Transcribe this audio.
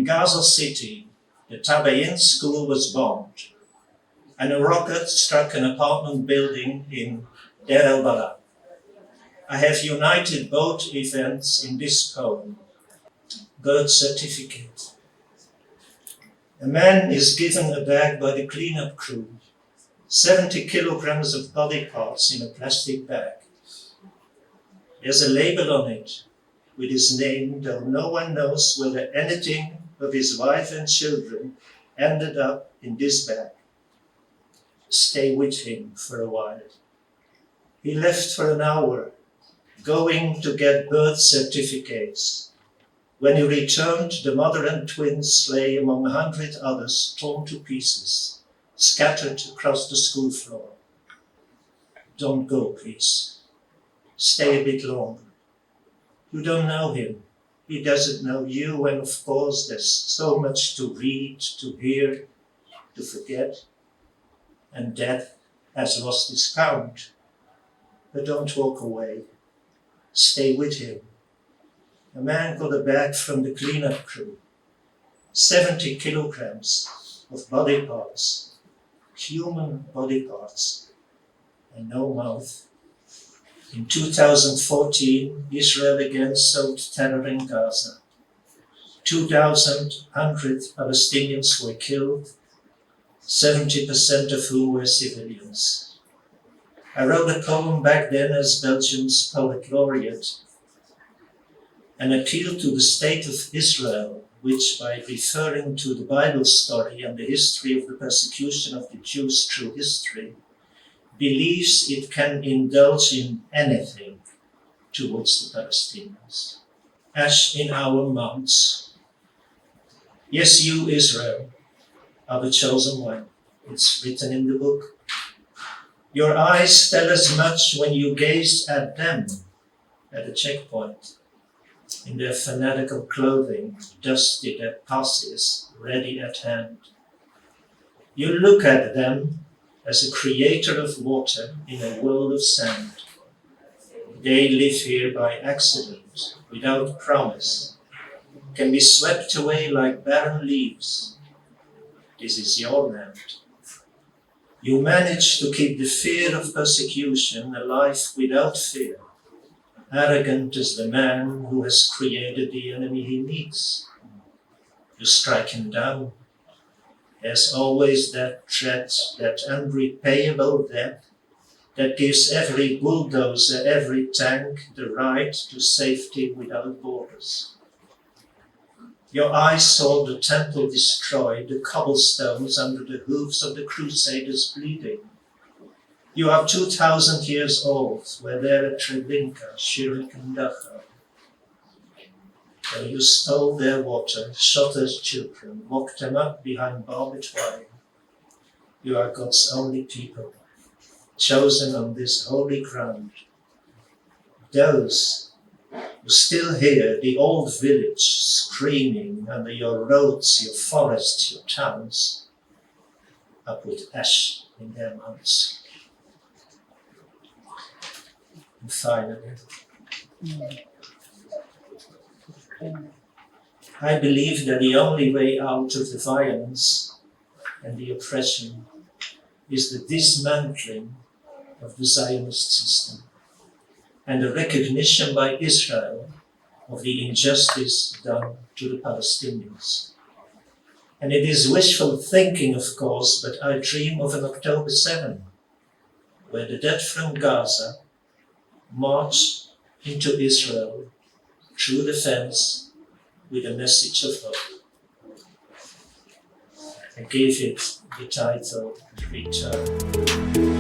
Gaza City, the 𝗥𝗲𝗰𝗀 school was bombed, and a rocket struck an apartment building in Deir el-Balah. I have united both events in this poem, birth certificate. A man is given a bag by the cleanup crew, 70 kilograms of body parts in a plastic bag. There's a label on it with his name, though no one knows whether anything of his wife and children ended up in this bag. Stay with him for a while. He left for an hour, going to get birth certificates. When he returned, the mother and twins lay among 100 others torn to pieces, scattered across the school floor. Don't go, please. Stay a bit longer. You don't know him. He doesn't know you, and of course there's so much to read, to hear, to forget. And death has lost its count. But don't walk away. Stay with him. A man got a bag from the cleanup crew. 70 kilograms of body parts, human body parts, and no mouth. In 2014, Israel again sowed terror in Gaza. 2,100 Palestinians were killed, 70% of whom were civilians. I wrote a poem back then as Belgium's Poet Laureate, an appeal to the state of Israel, which, by referring to the Bible story and the history of the persecution of the Jews through history, believes it can indulge in anything towards the Palestinians. Ash in our mouths. Yes, you, Israel, are the chosen one. It's written in the book. Your eyes tell as much when you gaze at them at a checkpoint, in their fanatical clothing, dusty their passes, ready at hand. You look at them as a creator of water in a world of sand. They live here by accident, without promise, can be swept away like barren leaves. This is your land. You manage to keep the fear of persecution alive without fear, arrogant as the man who has created the enemy he meets. You strike him down. There's always that threat, that unrepayable debt that gives every bulldozer, every tank the right to safety without borders. Your eyes saw the temple destroyed, the cobblestones under the hoofs of the crusaders bleeding. You are 2,000 years old, were there at Treblinka, Ŝirk and Ducal. When you stole their water, shot their children, locked them up behind barbed wire. You are God's only people, chosen on this holy ground. Those who still hear the old village screaming under your roads, your forests, your towns, up with ash in their mouths. And finally, I believe that the only way out of the violence and the oppression is the dismantling of the Zionist system and the recognition by Israel of the injustice done to the Palestinians. And it is wishful thinking, of course, but I dream of an October 7, where the dead from Gaza march into Israel through the fence with a message of hope. I gave it the title, Return.